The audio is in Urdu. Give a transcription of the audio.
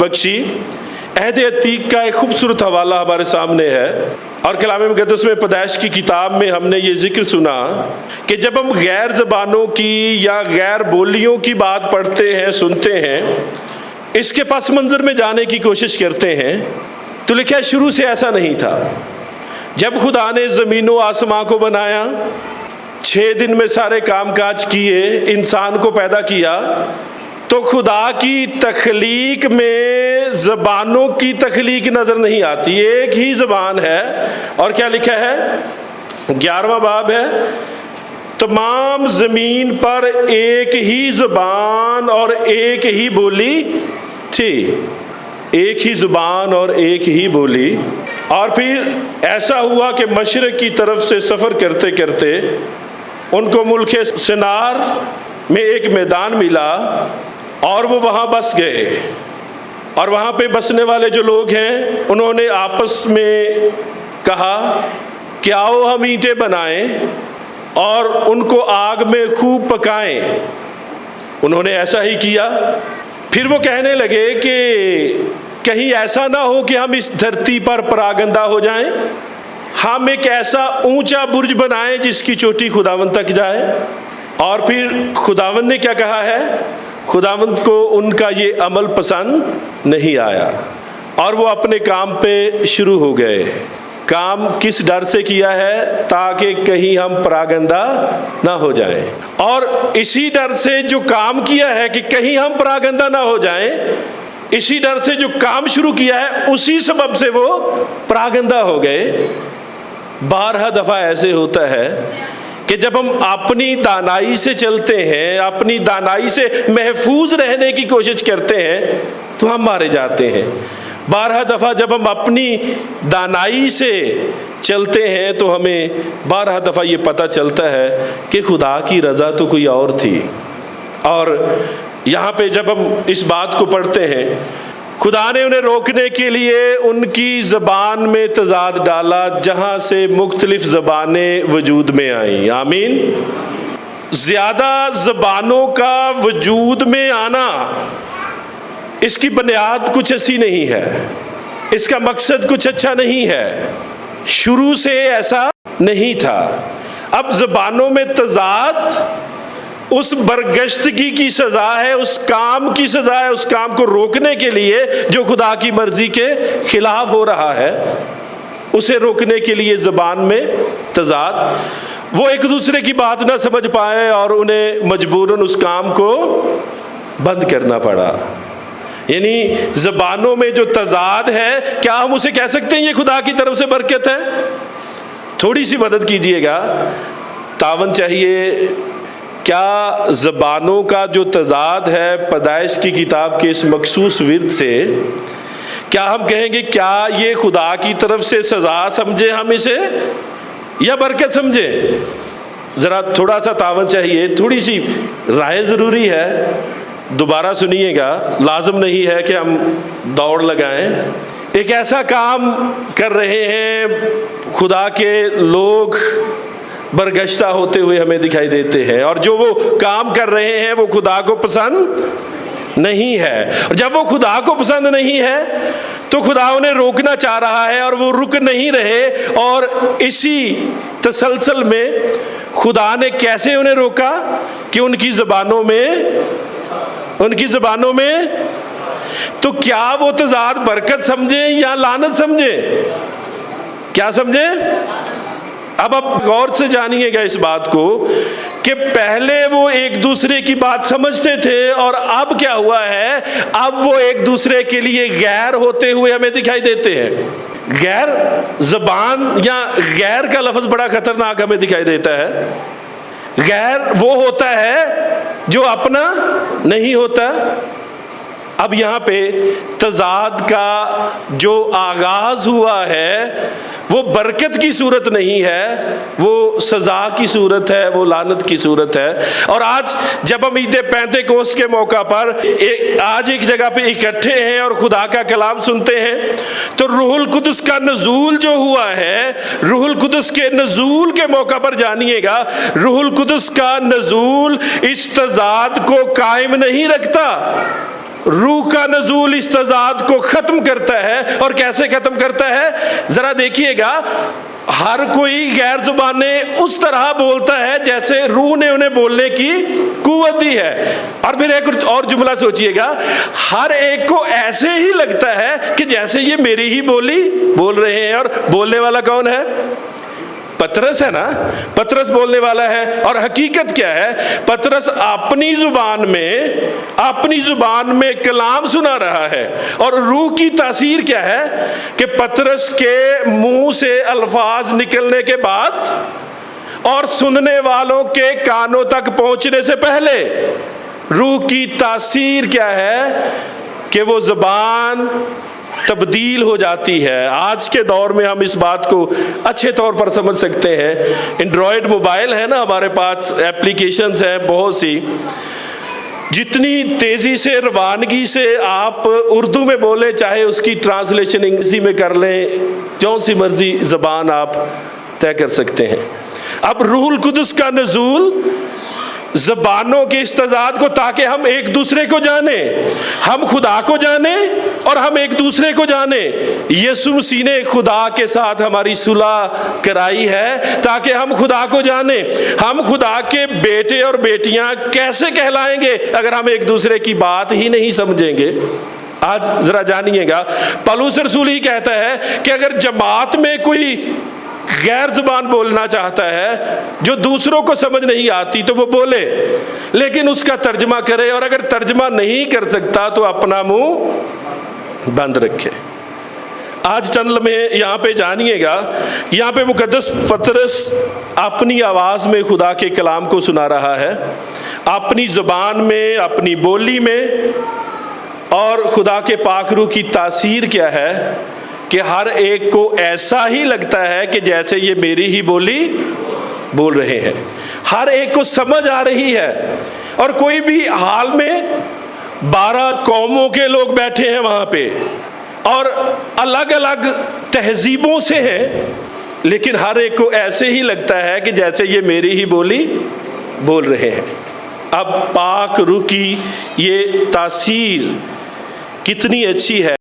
بخشی۔ عہد عتیق کا ایک خوبصورت حوالہ ہمارے سامنے ہے، اور کلام مقدس میں پیدائش کی کتاب میں ہم نے یہ ذکر سنا کہ جب ہم غیر زبانوں کی یا غیر بولیوں کی بات پڑھتے ہیں، سنتے ہیں، اس کے پس منظر میں جانے کی کوشش کرتے ہیں، تو لکھا ہے شروع سے ایسا نہیں تھا۔ جب خدا نے زمین و آسمان کو بنایا، 6 دن میں سارے کام کاج کیے، انسان کو پیدا کیا، تو خدا کی تخلیق میں زبانوں کی تخلیق نظر نہیں آتی، ایک ہی زبان ہے۔ اور کیا لکھا ہے؟ 11واں باب ہے، تمام زمین پر ایک ہی زبان اور ایک ہی بولی تھی، ایک ہی زبان اور ایک ہی بولی۔ اور پھر ایسا ہوا کہ مشرق کی طرف سے سفر کرتے کرتے ان کو ملک سنار میں ایک میدان ملا، اور وہ وہاں بس گئے۔ اور وہاں پہ بسنے والے جو لوگ ہیں، انہوں نے آپس میں کہا کہ آؤ ہم اینٹیں بنائیں اور ان کو آگ میں خوب پکائیں۔ انہوں نے ایسا ہی کیا۔ پھر وہ کہنے لگے کہ کہیں ایسا نہ ہو کہ ہم اس دھرتی پر پراگندہ ہو جائیں، ہم ایک ایسا اونچا برج بنائیں جس کی چوٹی خداوند تک جائے۔ اور پھر خداوند نے کیا کہا ہے؟ خداوند کو ان کا یہ عمل پسند نہیں آیا، اور وہ اپنے کام پہ شروع ہو گئے۔ کام کس ڈر سے کیا ہے؟ تاکہ کہیں ہم پراگندہ نہ ہو جائیں۔ اور اسی ڈر سے جو کام کیا ہے کہ کہیں ہم پراگندہ نہ ہو جائیں، اسی ڈر سے جو کام شروع کیا ہے، اسی سبب سے وہ پراگندہ ہو گئے۔ 12 دفعہ ایسے ہوتا ہے کہ جب ہم اپنی دانائی سے چلتے ہیں، اپنی دانائی سے محفوظ رہنے کی کوشش کرتے ہیں، تو ہم مارے جاتے ہیں۔ 12 دفعہ جب ہم اپنی دانائی سے چلتے ہیں تو ہمیں 12 دفعہ یہ پتہ چلتا ہے کہ خدا کی رضا تو کوئی اور تھی۔ اور یہاں پہ جب ہم اس بات کو پڑھتے ہیں، خدا نے انہیں روکنے کے لیے ان کی زبان میں تضاد ڈالا، جہاں سے مختلف زبانیں وجود میں آئیں۔ آمین۔ زیادہ زبانوں کا وجود میں آنا، اس کی بنیاد کچھ ایسی نہیں ہے، اس کا مقصد کچھ اچھا نہیں ہے، شروع سے ایسا نہیں تھا۔ اب زبانوں میں تضاد اس برگشتگی کی سزا ہے، اس کام کی سزا ہے، اس کام کو روکنے کے لیے جو خدا کی مرضی کے خلاف ہو رہا ہے، اسے روکنے کے لیے زبان میں تضاد۔ وہ ایک دوسرے کی بات نہ سمجھ پائے اور انہیں مجبوراً اس کام کو بند کرنا پڑا۔ یعنی زبانوں میں جو تضاد ہے، کیا ہم اسے کہہ سکتے ہیں یہ خدا کی طرف سے برکت ہے؟ تھوڑی سی مدد کیجئے گا، تعاون چاہیے۔ کیا زبانوں کا جو تضاد ہے پیدائش کی کتاب کے اس مخصوص ورد سے، کیا ہم کہیں گے کیا یہ خدا کی طرف سے سزا سمجھے ہم اسے، یا برکت سمجھے؟ ذرا تھوڑا سا تعاون چاہیے، تھوڑی سی رائے ضروری ہے۔ دوبارہ سنیے گا، لازم نہیں ہے کہ ہم دوڑ لگائیں۔ ایک ایسا کام کر رہے ہیں، خدا کے لوگ برگشتہ ہوتے ہوئے ہمیں دکھائی دیتے ہیں، اور جو وہ کام کر رہے ہیں وہ خدا کو پسند نہیں ہے۔ اور جب وہ خدا کو پسند نہیں ہے تو خدا انہیں روکنا چاہ رہا ہے، اور وہ رک نہیں رہے۔ اور اسی تسلسل میں خدا نے کیسے انہیں روکا کہ ان کی زبانوں میں تو کیا وہ تضاد برکت سمجھیں یا لعنت سمجھیں؟ کیا سمجھیں؟ اب آپ غور سے جانیے گا اس بات کو کہ پہلے وہ ایک دوسرے کی بات سمجھتے تھے، اور اب کیا ہوا ہے؟ اب وہ ایک دوسرے کے لیے غیر ہوتے ہوئے ہمیں دکھائی دیتے ہیں۔ غیر زبان یا غیر کا لفظ بڑا خطرناک ہمیں دکھائی دیتا ہے۔ غیر وہ ہوتا ہے جو اپنا نہیں ہوتا۔ اب یہاں پہ تضاد کا جو آغاز ہوا ہے وہ برکت کی صورت نہیں ہے، وہ سزا کی صورت ہے، وہ لعنت کی صورت ہے۔ اور آج جب ہم عید پینتیکوست کے موقع پر آج ایک جگہ پہ اکٹھے ہیں اور خدا کا کلام سنتے ہیں، تو روح القدس کا نزول جو ہوا ہے، روح القدس کے نزول کے موقع پر جانیے گا، روح القدس کا نزول اس تضاد کو قائم نہیں رکھتا، روح کا نزول اس تضاد کو ختم کرتا ہے. اور کیسے ختم کرتا ہے؟ ذرا دیکھیے گا، ہر کوئی غیر زبانیں اس طرح بولتا ہے جیسے روح نے انہیں بولنے کی قوت دی ہے. اور پھر ایک اور جملہ سوچئے گا، ہر ایک کو ایسے ہی لگتا ہے کہ جیسے یہ میری ہی بولی بول رہے ہیں. اور بولنے والا کون ہے؟ پطرس ہے نا. پطرس بولنے والا ہے. اور حقیقت کیا ہے؟ پطرس اپنی زبان میں کلام سنا رہا ہے. اور روح کی تاثیر کیا ہے کہ پطرس کے منہ سے الفاظ نکلنے کے بعد اور سننے والوں کے کانوں تک پہنچنے سے پہلے روح کی تاثیر کیا ہے کہ وہ زبان تبدیل ہو جاتی ہے. آج کے دور میں ہم اس بات کو اچھے طور پر سمجھ سکتے ہیں. اینڈرائڈ موبائل ہے نا ہمارے پاس، ایپلیکیشنز ہیں بہت سی. جتنی تیزی سے روانگی سے آپ اردو میں بولیں، چاہے اس کی ٹرانسلیشن انگریزی میں کر لیں، جو سی مرضی زبان آپ طے کر سکتے ہیں. اب روح القدس کا نزول زبانوں کے اس تضاد کو، تاکہ ہم ایک دوسرے کو جانیں، ہم خدا کو جانیں اور ہم ایک دوسرے کو جانیں. یسوع مسیح نے خدا کے ساتھ ہماری صلح کرائی ہے تاکہ ہم خدا کو جانیں. ہم خدا کے بیٹے اور بیٹیاں کیسے کہلائیں گے اگر ہم ایک دوسرے کی بات ہی نہیں سمجھیں گے؟ آج ذرا جانیے گا، پولس رسول ہی کہتا ہے کہ اگر جماعت میں کوئی غیر زبان بولنا چاہتا ہے جو دوسروں کو سمجھ نہیں آتی تو وہ بولے، لیکن اس کا ترجمہ کرے. اور اگر ترجمہ نہیں کر سکتا تو اپنا منہ بند رکھے. آج چند لمحے یہاں پہ جانیے گا، یہاں پہ مقدس پطرس اپنی آواز میں خدا کے کلام کو سنا رہا ہے، اپنی زبان میں، اپنی بولی میں. اور خدا کے پاک روح کی تاثیر کیا ہے کہ ہر ایک کو ایسا ہی لگتا ہے کہ جیسے یہ میری ہی بولی بول رہے ہیں. ہر ایک کو سمجھ آ رہی ہے. اور کوئی بھی حال میں 12 قوموں کے لوگ بیٹھے ہیں وہاں پہ اور الگ الگ تہذیبوں سے ہیں، لیکن ہر ایک کو ایسے ہی لگتا ہے کہ جیسے یہ میری ہی بولی بول رہے ہیں. اب پاک روح کی یہ تاثیر کتنی اچھی ہے.